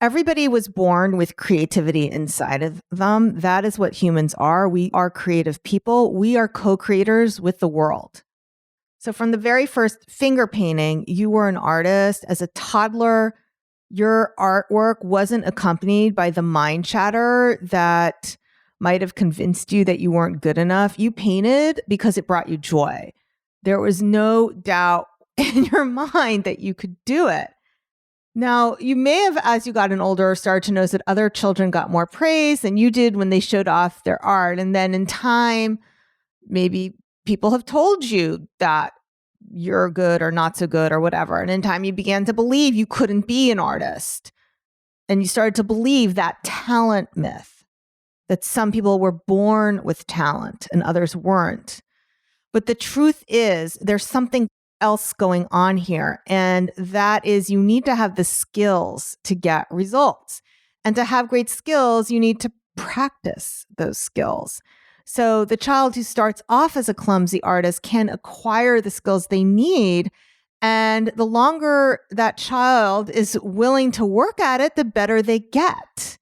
Everybody was born with creativity inside of them. That is what humans are. We are creative people. We are co-creators with the world. So from the very first finger painting, you were an artist. As a toddler, your artwork wasn't accompanied by the mind chatter that might have convinced you that you weren't good enough. You painted because it brought you joy. There was no doubt in your mind that you could do it. Now, you may have, as you gotten older, started to notice that other children got more praise than you did when they showed off their art. And then in time, maybe people have told you that you're good or not so good or whatever. And in time, you began to believe you couldn't be an artist. And you started to believe that talent myth, that some people were born with talent and others weren't. But the truth is, there's something else going on here. And that is, you need to have the skills to get results. And to have great skills, you need to practice those skills. So the child who starts off as a clumsy artist can acquire the skills they need. And the longer that child is willing to work at it, the better they get.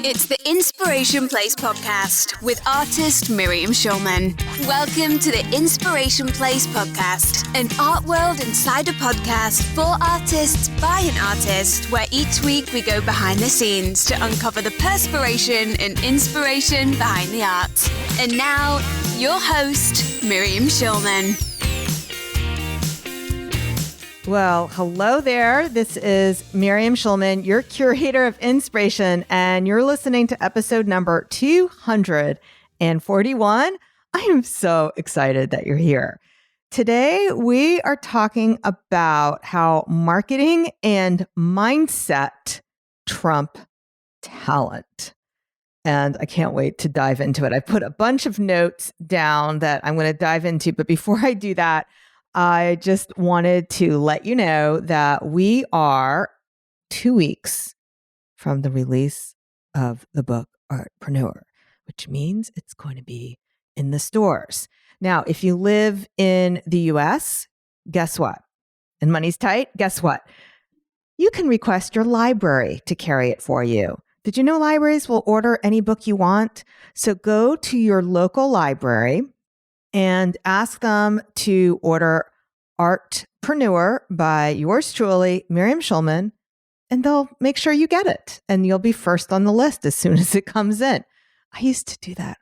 It's the Inspiration Place podcast with artist Miriam Schulman. Welcome to the Inspiration Place podcast, an art world insider podcast for artists by an artist, where each week we go behind the scenes to uncover the perspiration and inspiration behind the art. And now, your host, Miriam Schulman. Well, hello there. This is Miriam Schulman, your curator of inspiration, and you're listening to episode number 241. I am so excited that you're here. Today, we are talking about how marketing and mindset trump talent. And I can't wait to dive into it. I put a bunch of notes down that I'm going to dive into, but before I do that, I just wanted to let you know that we are 2 weeks from the release of the book Artpreneur, which means it's going to be in the stores. Now, if you live in the US, guess what? And money's tight, guess what? You can request your library to carry it for you. Did you know libraries will order any book you want? So go to your local library and ask them to order Artpreneur by yours truly, Miriam Schulman, and they'll make sure you get it. And you'll be first on the list as soon as it comes in. I used to do that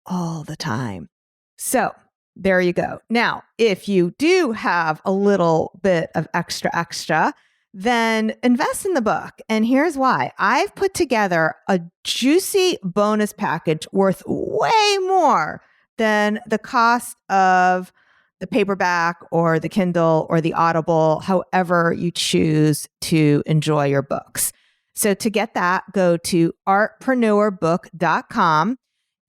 all the time. So there you go. Now, if you do have a little bit of extra, then invest in the book. And here's why. I've put together a juicy bonus package worth way more than the cost of the paperback or the Kindle or the Audible, however you choose to enjoy your books. So to get that, go to artpreneurbook.com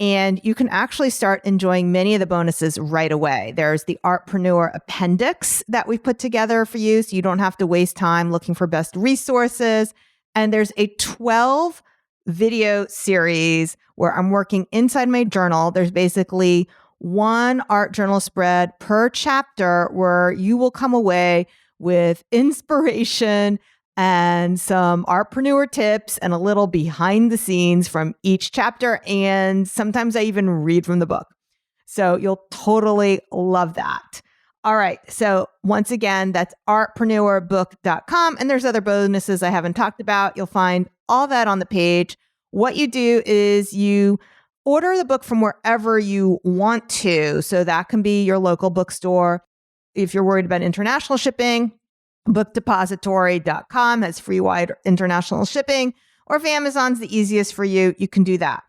and you can actually start enjoying many of the bonuses right away. There's the Artpreneur Appendix that we put together for you, so you don't have to waste time looking for best resources. And there's a 12 video series where I'm working inside my journal. There's basically one art journal spread per chapter where you will come away with inspiration and some artpreneur tips and a little behind the scenes from each chapter. And sometimes I even read from the book. So you'll totally love that. All right. So once again, that's artpreneurbook.com. And there's other bonuses I haven't talked about. You'll find all that on the page. What you do is you order the book from wherever you want to. So that can be your local bookstore. If you're worried about international shipping, bookdepository.com has free wide international shipping. Or if Amazon's the easiest for you, you can do that.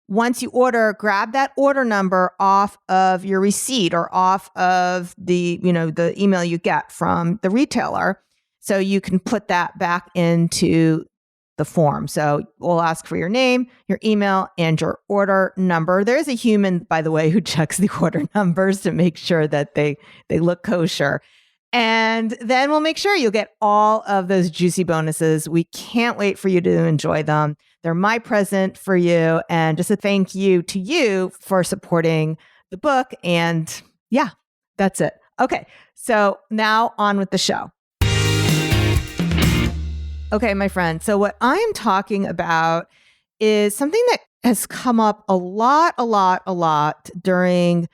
Once you order, grab that order number off of your receipt or off of the email you get from the retailer. So you can put that back into the form. So we'll ask for your name, your email, and your order number. There's a human, by the way, who checks the order numbers to make sure that they look kosher. And then we'll make sure you'll get all of those juicy bonuses. We can't wait for you to enjoy them. They're my present for you. And just a thank you to you for supporting the book. And yeah, that's it. Okay. So now on with the show. Okay, my friend. So what I'm talking about is something that has come up a lot during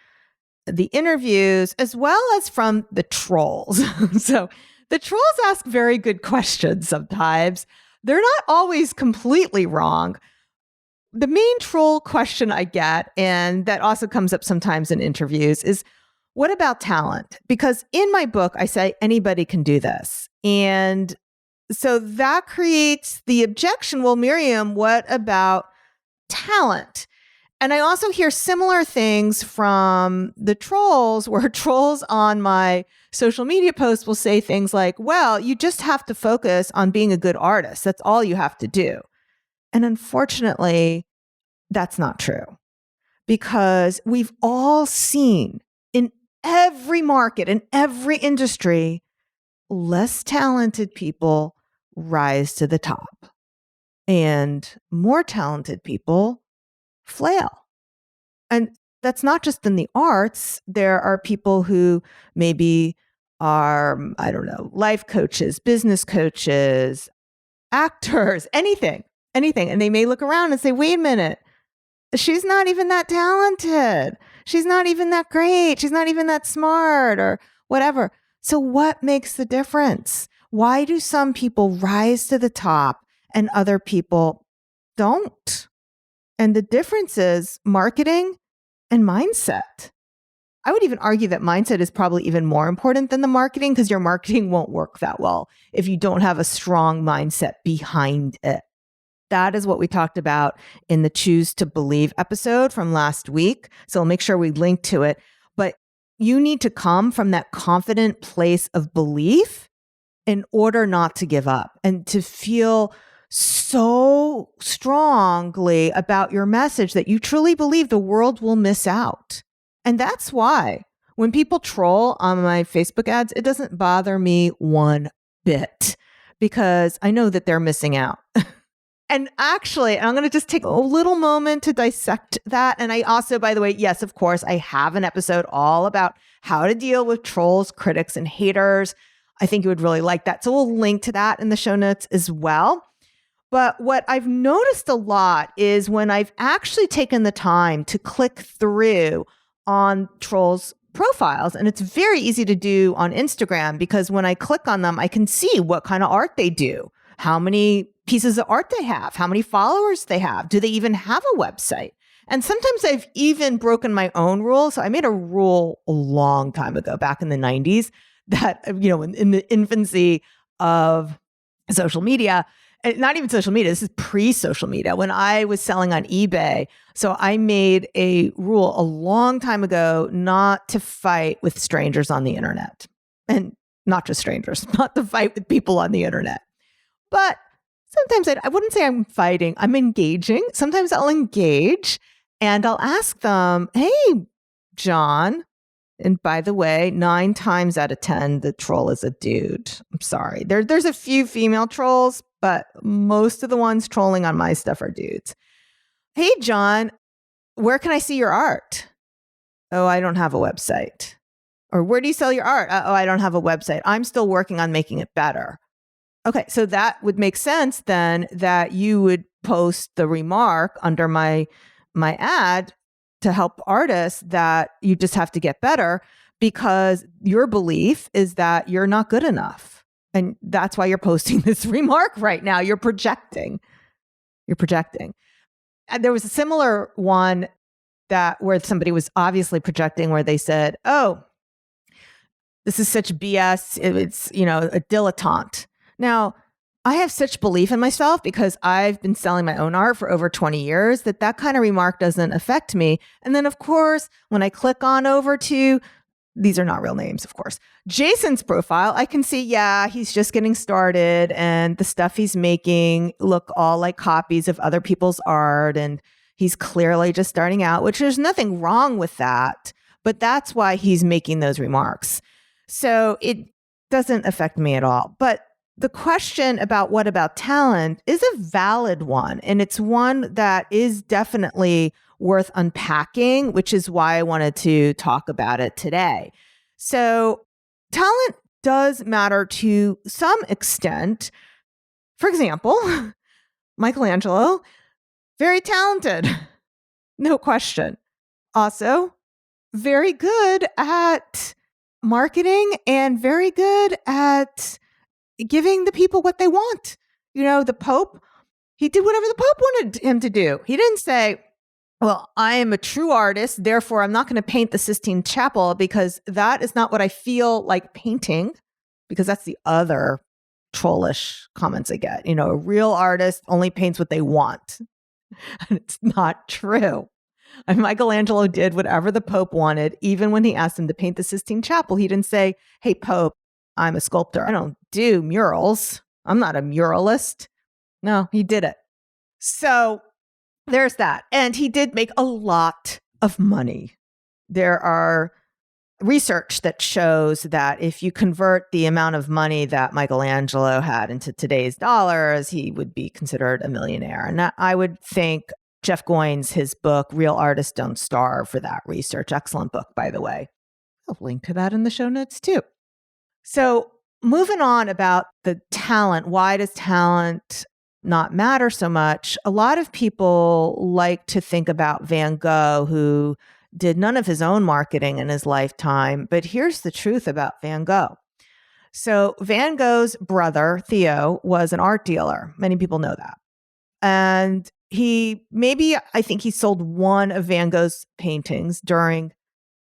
the interviews, as well as from the trolls. So the trolls ask very good questions sometimes. They're not always completely wrong. The main troll question I get, and that also comes up sometimes in interviews, is what about talent? Because in my book, I say anybody can do this. And so that creates the objection. Well, Miriam, what about talent? And I also hear similar things from the trolls, where trolls on my social media posts will say things like, well, you just have to focus on being a good artist. That's all you have to do. And unfortunately, that's not true, because we've all seen in every market, in every industry, less talented people rise to the top and more talented people flail. And that's not just in the arts. There are people who maybe are, I don't know, life coaches, business coaches, actors, anything. And they may look around and say, wait a minute, she's not even that talented. She's not even that great. She's not even that smart or whatever. So what makes the difference? Why do some people rise to the top and other people don't? And the difference is marketing and mindset. I would even argue that mindset is probably even more important than the marketing, because your marketing won't work that well if you don't have a strong mindset behind it. That is what we talked about in the Choose to Believe episode from last week. So I'll make sure we link to it. But you need to come from that confident place of belief in order not to give up and to feel so strongly about your message that you truly believe the world will miss out. And that's why when people troll on my Facebook ads, it doesn't bother me one bit, because I know that they're missing out. And actually, I'm going to just take a little moment to dissect that. And I also, by the way, yes, of course, I have an episode all about how to deal with trolls, critics, and haters. I think you would really like that. So we'll link to that in the show notes as well. But what I've noticed a lot is when I've actually taken the time to click through on trolls' profiles, and it's very easy to do on Instagram, because when I click on them, I can see what kind of art they do, how many pieces of art they have, how many followers they have, do they even have a website? And sometimes I've even broken my own rule. So I made a rule a long time ago, back in the 90s, that, in the infancy of social media, not even social media, this is pre-social media, when I was selling on eBay. So I made a rule a long time ago not to fight with strangers on the internet. And not just strangers, not to fight with people on the internet. But sometimes I wouldn't say I'm fighting, I'm engaging. Sometimes I'll engage and I'll ask them, hey, John. And by the way, 9 times out of 10, the troll is a dude. I'm sorry. There's a few female trolls, but most of the ones trolling on my stuff are dudes. Hey, John, where can I see your art? Oh, I don't have a website. Or where do you sell your art? Oh, I don't have a website. I'm still working on making it better. Okay, so that would make sense then, that you would post the remark under my ad to help artists that you just have to get better, because your belief is that you're not good enough. And that's why you're posting this remark right now. You're projecting. And there was a similar one where somebody was obviously projecting, where they said, oh, this is such BS. It's, a dilettante. Now, I have such belief in myself, because I've been selling my own art for over 20 years, that kind of remark doesn't affect me. And then, of course, when I click on over to, these are not real names, of course, Jason's profile, I can see, yeah, he's just getting started, and the stuff he's making look all like copies of other people's art, and he's clearly just starting out, which there's nothing wrong with that. But that's why he's making those remarks. So it doesn't affect me at all. But the question about what about talent is a valid one, and it's one that is definitely worth unpacking, which is why I wanted to talk about it today. So talent does matter to some extent. For example, Michelangelo, very talented, no question. Also, very good at marketing and very good at giving the people what they want. The Pope, he did whatever the Pope wanted him to do. He didn't say, well, I am a true artist, therefore I'm not going to paint the Sistine Chapel because that is not what I feel like painting, because that's the other trollish comments I get. A real artist only paints what they want. And it's not true. And Michelangelo did whatever the Pope wanted. Even when he asked him to paint the Sistine Chapel, he didn't say, hey, Pope, I'm a sculptor. I don't do murals. I'm not a muralist. No, he did it. So there's that. And he did make a lot of money. There are research that shows that if you convert the amount of money that Michelangelo had into today's dollars, he would be considered a millionaire. And I would think Jeff Goins, his book, Real Artists Don't Starve, for that research. Excellent book, by the way. I'll link to that in the show notes too. So moving on about the talent, why does talent not matter so much? A lot of people like to think about Van Gogh, who did none of his own marketing in his lifetime. But here's the truth about Van Gogh. So Van Gogh's brother, Theo, was an art dealer. Many people know that. And I think he sold one of Van Gogh's paintings during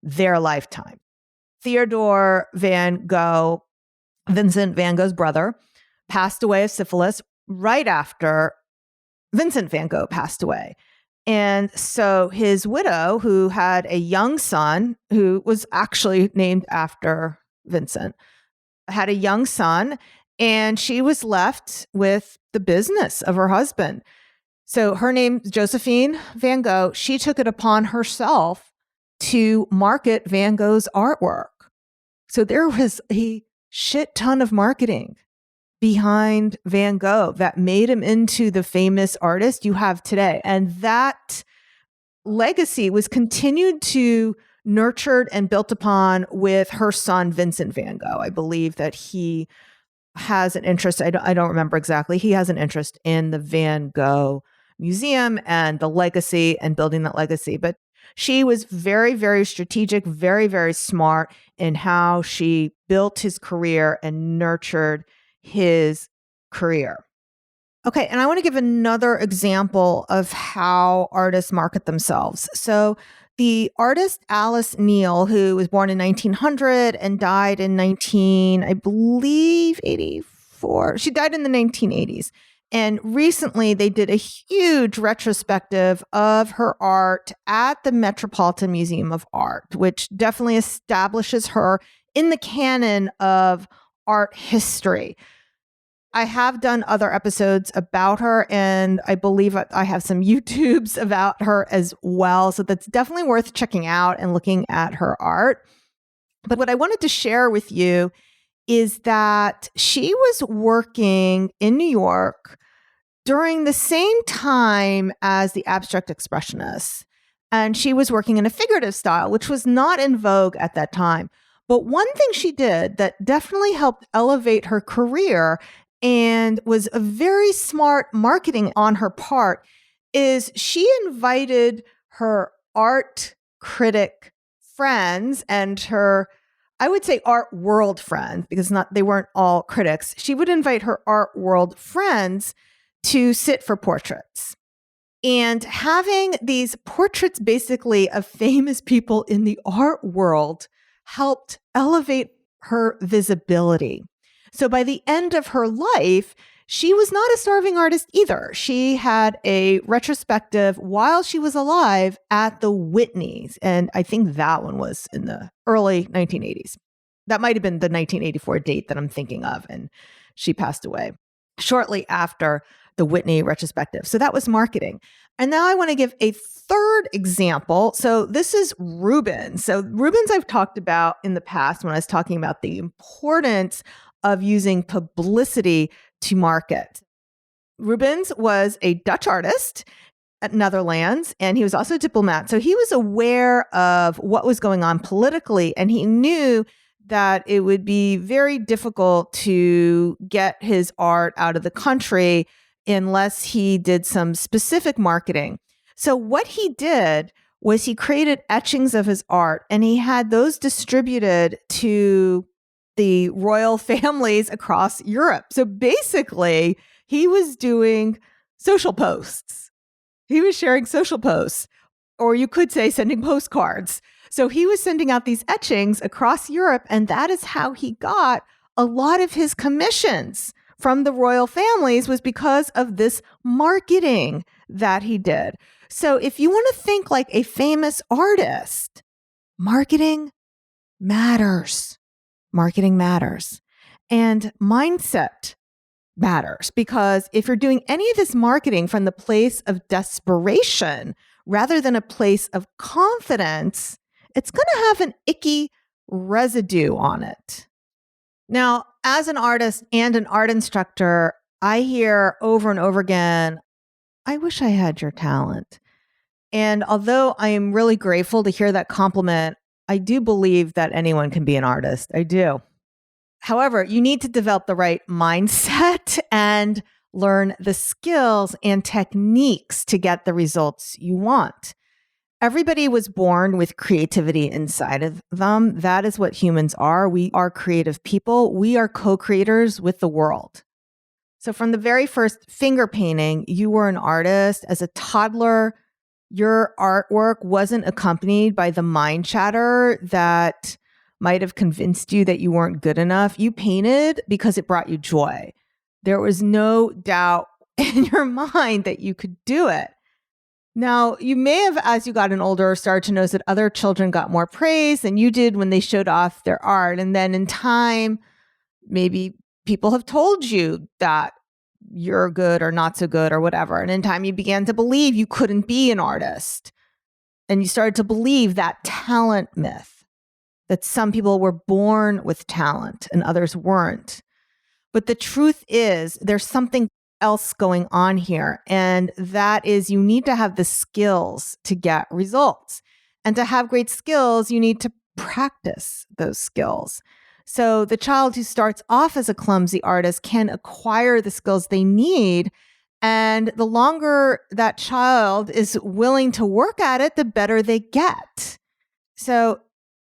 their lifetime. Theodore Van Gogh, Vincent Van Gogh's brother, passed away of syphilis right after Vincent Van Gogh passed away. And so his widow, who had a young son, who was actually named after Vincent, had a young son, and she was left with the business of her husband. So her name, Josephine Van Gogh, she took it upon herself to market Van Gogh's artwork. So there was a shit ton of marketing behind Van Gogh that made him into the famous artist you have today. And that legacy was continued to nurtured and built upon with her son, Vincent Van Gogh. I believe that he has an interest. I don't remember exactly. He has an interest in the Van Gogh Museum and the legacy and building that legacy. But she was very, very strategic, very, very smart in how she built his career and nurtured his career. Okay, and I want to give another example of how artists market themselves. So the artist Alice Neal, who was born in 1900 and died in 1984. She died in the 1980s. And recently they did a huge retrospective of her art at the Metropolitan Museum of Art, which definitely establishes her in the canon of art history. I have done other episodes about her, and I believe I have some YouTubes about her as well. So that's definitely worth checking out and looking at her art. But what I wanted to share with you is that she was working in New York during the same time as the abstract expressionists. And she was working in a figurative style, which was not in vogue at that time. But one thing she did that definitely helped elevate her career and was a very smart marketing on her part is she invited her art critic friends and her, I would say, art world friends, because they weren't all critics. She would invite her art world friends to sit for portraits. And having these portraits basically of famous people in the art world helped elevate her visibility. So by the end of her life, she was not a starving artist either. She had a retrospective while she was alive at the Whitneys. And I think that one was in the early 1980s. That might have been the 1984 date that I'm thinking of. And she passed away shortly after the Whitney retrospective. So that was marketing. And now I want to give a third example. So this is Rubens. So Rubens I've talked about in the past when I was talking about the importance of using publicity to market. Rubens was a Dutch artist at Netherlands, and he was also a diplomat. So he was aware of what was going on politically, and he knew that it would be very difficult to get his art out of the country unless he did some specific marketing. So what he did was he created etchings of his art, and he had those distributed to the royal families across Europe. So basically, he was doing social posts. He was sharing social posts, or you could say sending postcards. So he was sending out these etchings across Europe, and that is how he got a lot of his commissions from the royal families, was because of this marketing that he did. So if you want to think like a famous artist, marketing matters. Marketing matters. And mindset matters, because if you're doing any of this marketing from the place of desperation rather than a place of confidence, it's going to have an icky residue on it. Now, as an artist and an art instructor, I hear over and over again, I wish I had your talent. And although I am really grateful to hear that compliment, I do believe that anyone can be an artist. I do. However, you need to develop the right mindset and learn the skills and techniques to get the results you want. Everybody was born with creativity inside of them. That is what humans are. We are creative people. We are co-creators with the world. So from the very first finger painting, you were an artist. As a toddler, your artwork wasn't accompanied by the mind chatter that might have convinced you that you weren't good enough. You painted because it brought you joy. There was no doubt in your mind that you could do it. Now, you may have, as you gotten older, started to notice that other children got more praise than you did when they showed off their art. And then in time, maybe people have told you that you're good or not so good or whatever. And in time, you began to believe you couldn't be an artist. And you started to believe that talent myth, that some people were born with talent and others weren't. But the truth is, there's something else going on here. And that is, you need to have the skills to get results. And to have great skills, you need to practice those skills. So the child who starts off as a clumsy artist can acquire the skills they need. And the longer that child is willing to work at it, the better they get. So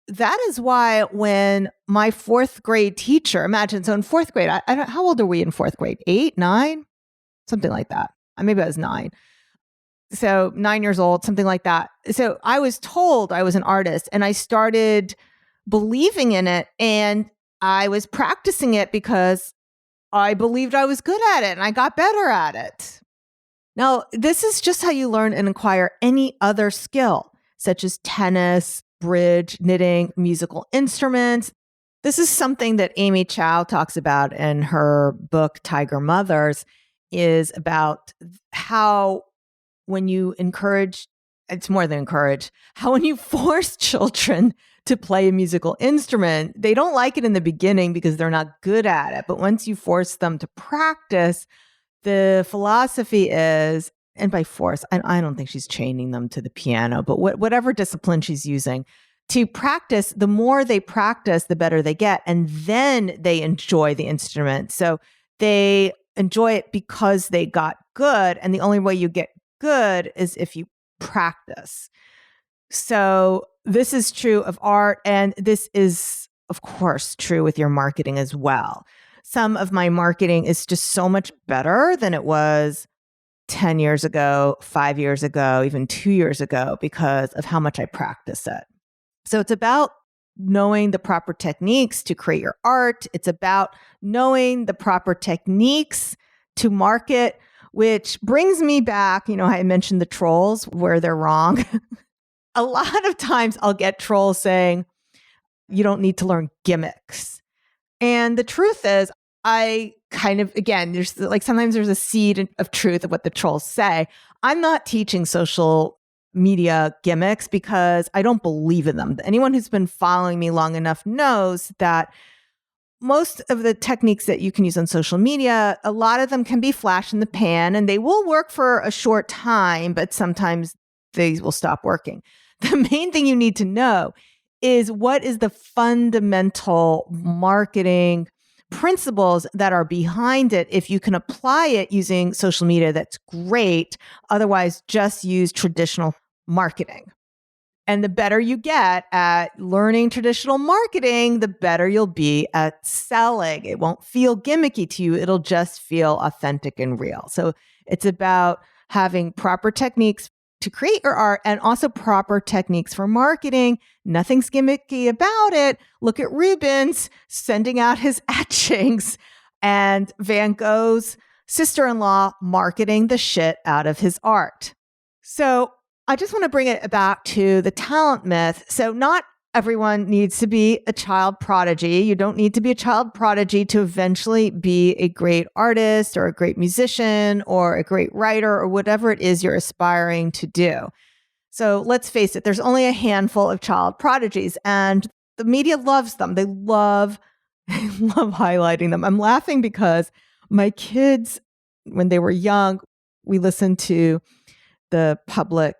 that is why when my fourth grade teacher, imagine, so in fourth grade, I don't, how old are we in fourth grade? 8, 9? Something like that. Maybe I was 9. So 9 years old, something like that. So I was told I was an artist, and I started believing in it, and I was practicing it because I believed I was good at it and I got better at it. Now, this is just how you learn and acquire any other skill, such as tennis, bridge, knitting, musical instruments. This is something that Amy Chow talks about in her book, Tiger Mothers, is about how when you encourage, it's more than encourage, how when you force children to play a musical instrument, they don't like it in the beginning because they're not good at it. But once you force them to practice, the philosophy is, and by force, I don't think she's chaining them to the piano, but whatever discipline she's using to practice, the more they practice, the better they get. And then they enjoy the instrument. So they enjoy it because they got good. And the only way you get good is if you practice. So this is true of art. And this is, of course, true with your marketing as well. Some of my marketing is just so much better than it was 10 years ago, 5 years ago, even 2 years ago, because of how much I practice it. So it's about knowing the proper techniques to create your art. It's about knowing the proper techniques to market, which brings me back, I mentioned the trolls where they're wrong. A lot of times I'll get trolls saying, you don't need to learn gimmicks. And the truth is, I kind of, again, there's like sometimes there's a seed of truth of what the trolls say. I'm not teaching social media gimmicks because I don't believe in them. Anyone who's been following me long enough knows that most of the techniques that you can use on social media, a lot of them can be flash in the pan and they will work for a short time, but sometimes they will stop working. The main thing you need to know is what is the fundamental marketing principles that are behind it. If you can apply it using social media, that's great. Otherwise, just use traditional marketing. And the better you get at learning traditional marketing, the better you'll be at selling. It won't feel gimmicky to you. It'll just feel authentic and real. So it's about having proper techniques to create your art and also proper techniques for marketing. Nothing's gimmicky about it. Look at Rubens sending out his etchings and Van Gogh's sister-in-law marketing the shit out of his art. So I just want to bring it back to the talent myth. So not everyone needs to be a child prodigy. You don't need to be a child prodigy to eventually be a great artist or a great musician or a great writer or whatever it is you're aspiring to do. So let's face it, there's only a handful of child prodigies and the media loves them. They love highlighting them. I'm laughing because my kids, when they were young, we listened to the public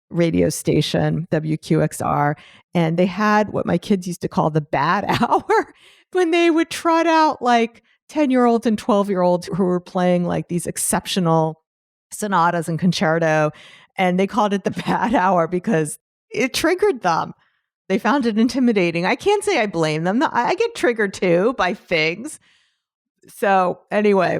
radio station, WQXR, and they had what my kids used to call the bad hour when they would trot out like 10-year-olds and 12-year-olds who were playing like these exceptional sonatas and concerto. And they called it the bad hour because it triggered them. They found it intimidating. I can't say I blame them. I get triggered too by things. So anyway,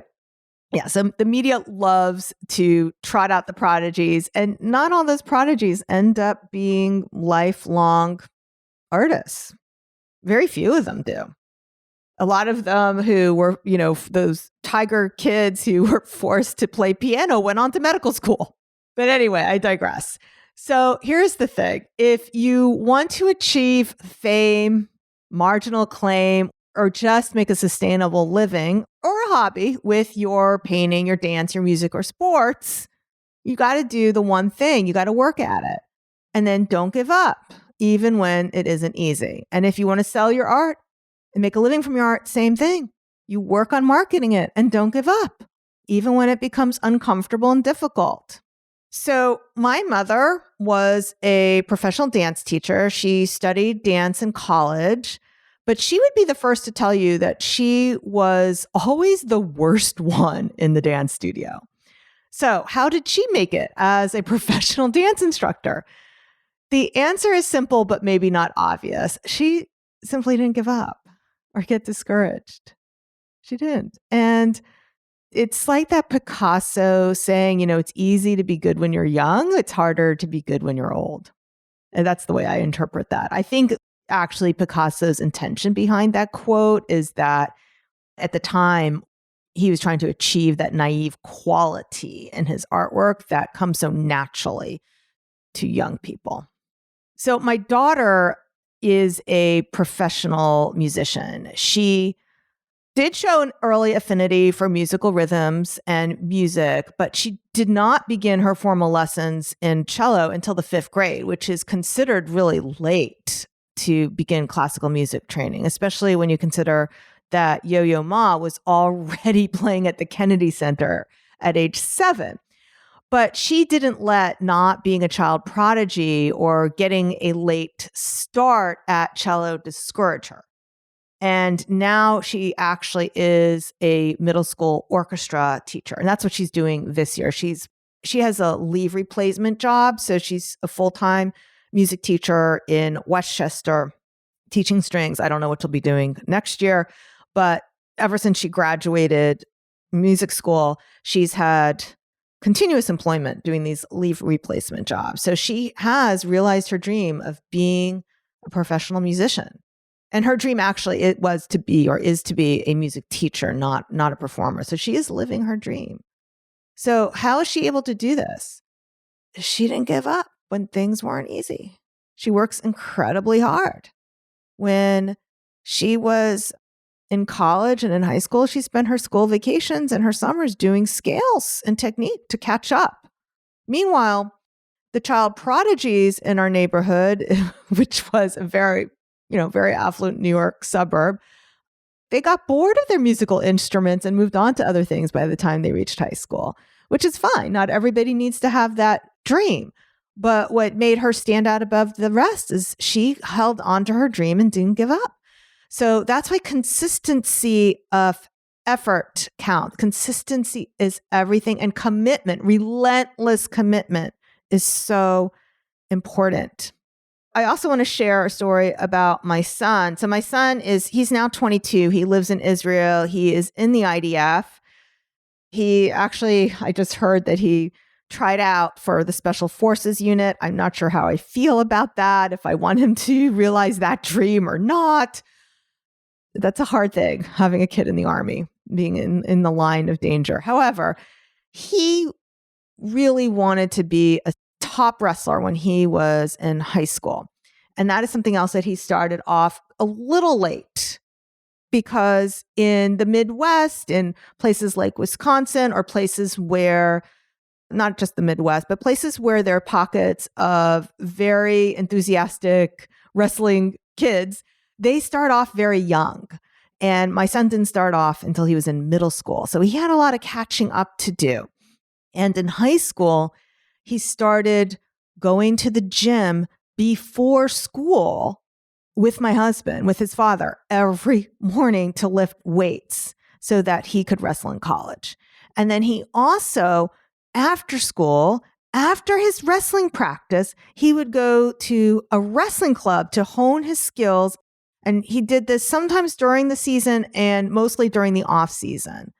yeah, so the media loves to trot out the prodigies, and not all those prodigies end up being lifelong artists. Very few of them do. A lot of them who were, those tiger kids who were forced to play piano went on to medical school. But anyway, I digress. So here's the thing. If you want to achieve fame, marginal acclaim, or just make a sustainable living or a hobby with your painting, your dance, your music, or sports, you got to do the one thing. You got to work at it. And then don't give up, even when it isn't easy. And if you want to sell your art and make a living from your art, same thing. You work on marketing it and don't give up, even when it becomes uncomfortable and difficult. So my mother was a professional dance teacher. She studied dance in college. But she would be the first to tell you that she was always the worst one in the dance studio. So how did she make it as a professional dance instructor? The answer is simple, but maybe not obvious. She simply didn't give up or get discouraged. She didn't. And it's like that Picasso saying, it's easy to be good when you're young. It's harder to be good when you're old. And that's the way I interpret that. I think actually Picasso's intention behind that quote is that at the time he was trying to achieve that naive quality in his artwork that comes so naturally to young people. So my daughter is a professional musician. She did show an early affinity for musical rhythms and music, but she did not begin her formal lessons in cello until the 5th grade, which is considered really late to begin classical music training, especially when you consider that Yo-Yo Ma was already playing at the Kennedy Center at age 7. But she didn't let not being a child prodigy or getting a late start at cello discourage her. And now she actually is a middle school orchestra teacher. And that's what she's doing this year. She has a leave replacement job. So she's a full-time music teacher in Westchester, teaching strings. I don't know what she'll be doing next year, but ever since she graduated music school, she's had continuous employment doing these leave replacement jobs. So she has realized her dream of being a professional musician. And her dream actually it was to be or is to be a music teacher, not a performer. So she is living her dream. So how is she able to do this? She didn't give up when things weren't easy. She works incredibly hard. When she was in college and in high school, she spent her school vacations and her summers doing scales and technique to catch up. Meanwhile, the child prodigies in our neighborhood, which was a very affluent New York suburb, they got bored of their musical instruments and moved on to other things by the time they reached high school, which is fine. Not everybody needs to have that dream. But what made her stand out above the rest is she held on to her dream and didn't give up. So that's why consistency of effort counts. Consistency is everything. And commitment, relentless commitment, is so important. I also want to share a story about my son. So my son he's now 22. He lives in Israel. He is in the IDF. I just heard that he tried out for the Special Forces unit. I'm not sure how I feel about that, if I want him to realize that dream or not. That's a hard thing, having a kid in the Army, being in the line of danger. However, he really wanted to be a top wrestler when he was in high school. And that is something else that he started off a little late, because in the Midwest, in places like Wisconsin, or places where, not just the Midwest, but places where there are pockets of very enthusiastic wrestling kids, they start off very young. And my son didn't start off until he was in middle school. So he had a lot of catching up to do. And in high school, he started going to the gym before school with my husband, with his father, every morning to lift weights so that he could wrestle in college. And then he also, after school, after his wrestling practice, he would go to a wrestling club to hone his skills. And he did this sometimes during the season and mostly during the off season.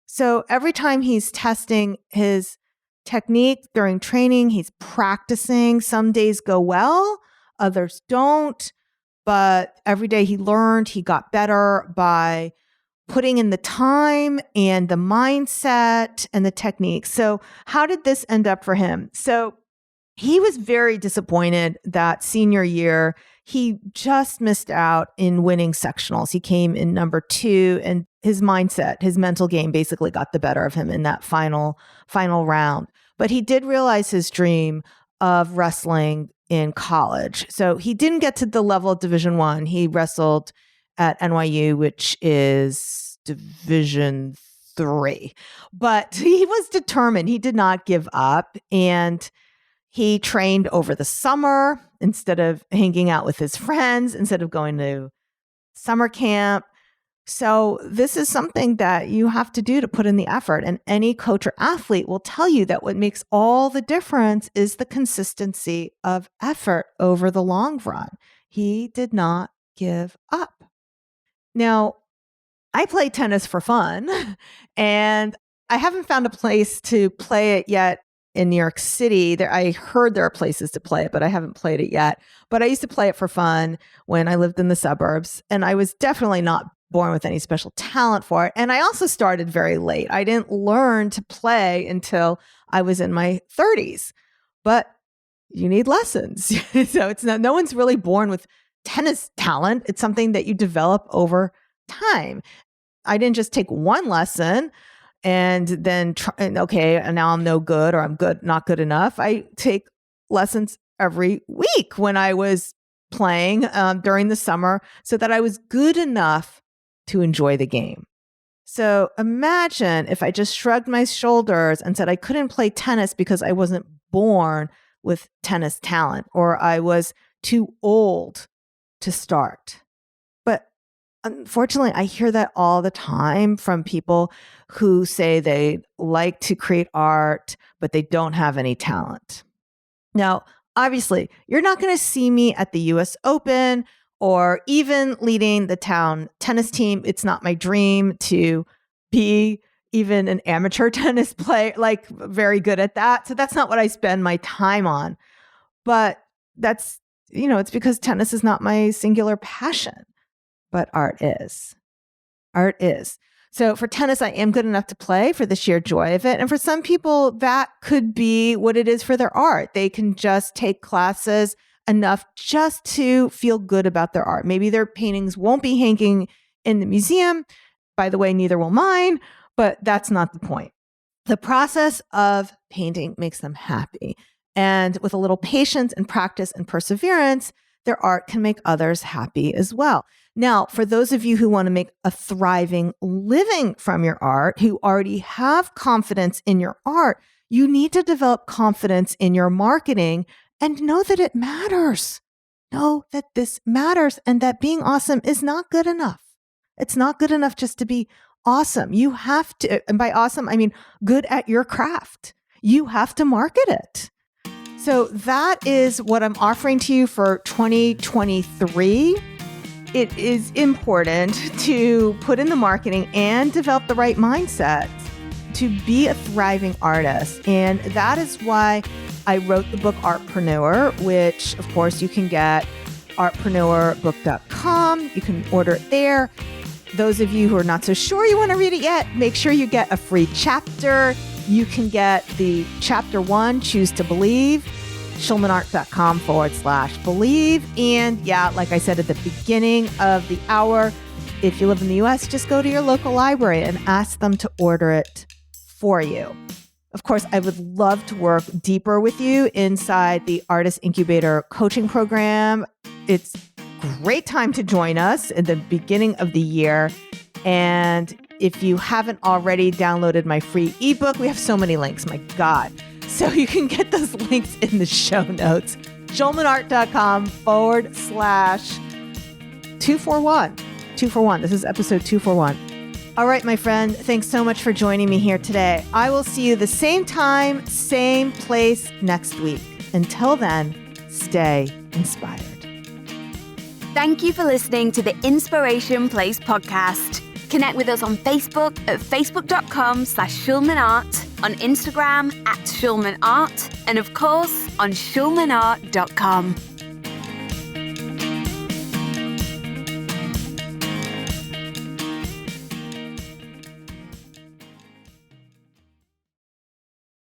So every time he's testing his technique during training, he's practicing. Some days go well, others don't. But every day he learned, he got better by putting in the time and the mindset and the technique. So how did this end up for him? So he was very disappointed that senior year, he just missed out in winning sectionals. He came in number 2, and his mindset, his mental game basically got the better of him in that final round. But he did realize his dream of wrestling in college. So he didn't get to the level of Division I. He wrestled at NYU, which is Division III. But he was determined. He did not give up. And he trained over the summer instead of hanging out with his friends, instead of going to summer camp. So this is something that you have to do to put in the effort. And any coach or athlete will tell you that what makes all the difference is the consistency of effort over the long run. He did not give up. Now, I play tennis for fun, and I haven't found a place to play it yet in New York City. I heard there are places to play it, but I haven't played it yet. But I used to play it for fun when I lived in the suburbs, and I was definitely not born with any special talent for it. And I also started very late. I didn't learn to play until I was in my 30s. But you need lessons. So it's not, no one's really born with tennis talent. It's something that you develop over time. I didn't just take one lesson and then and now I'm no good, or I'm good, not good enough. I take lessons every week when I was playing during the summer, so that I was good enough to enjoy the game. So imagine if I just shrugged my shoulders and said I couldn't play tennis because I wasn't born with tennis talent, or I was too old to start. But unfortunately, I hear that all the time from people who say they like to create art, but they don't have any talent. Now, obviously, you're not going to see me at the US Open or even leading the town tennis team. It's not my dream to be even an amateur tennis player, like very good at that. So that's not what I spend my time on. But that's, it's because tennis is not my singular passion, but art is. Art is. So for tennis, I am good enough to play for the sheer joy of it. And for some people, that could be what it is for their art. They can just take classes enough just to feel good about their art. Maybe their paintings won't be hanging in the museum. By the way, neither will mine, but that's not the point. The process of painting makes them happy. And with a little patience and practice and perseverance, their art can make others happy as well. Now, for those of you who want to make a thriving living from your art, who already have confidence in your art, You need to develop confidence in your marketing and know that it matters. Know that this matters and that being awesome is not good enough. It's not good enough just to be awesome. You have to, and by awesome, I mean good at your craft. You have to market it. So that is what I'm offering to you for 2023. It is important to put in the marketing and develop the right mindset to be a thriving artist. And that is why I wrote the book Artpreneur, which of course you can get artpreneurbook.com. You can order it there. Those of you who are not so sure you want to read it yet, make sure you get a free chapter. You can get the chapter 1, Choose to Believe, schulmanart.com/believe. And yeah, like I said at the beginning of the hour, if you live in the US, just go to your local library and ask them to order it for you. Of course, I would love to work deeper with you inside the Artist Incubator coaching program. It's a great time to join us at the beginning of the year. And if you haven't already downloaded my free ebook, we have so many links, my God. So you can get those links in the show notes. schulmanart.com/241. 241. This is episode 241. All right, my friend, thanks so much for joining me here today. I will see you the same time, same place next week. Until then, stay inspired. Thank you for listening to the Inspiration Place podcast. Connect with us on Facebook at facebook.com/schulmanart, on Instagram @schulmanart, and of course on schulmanart.com.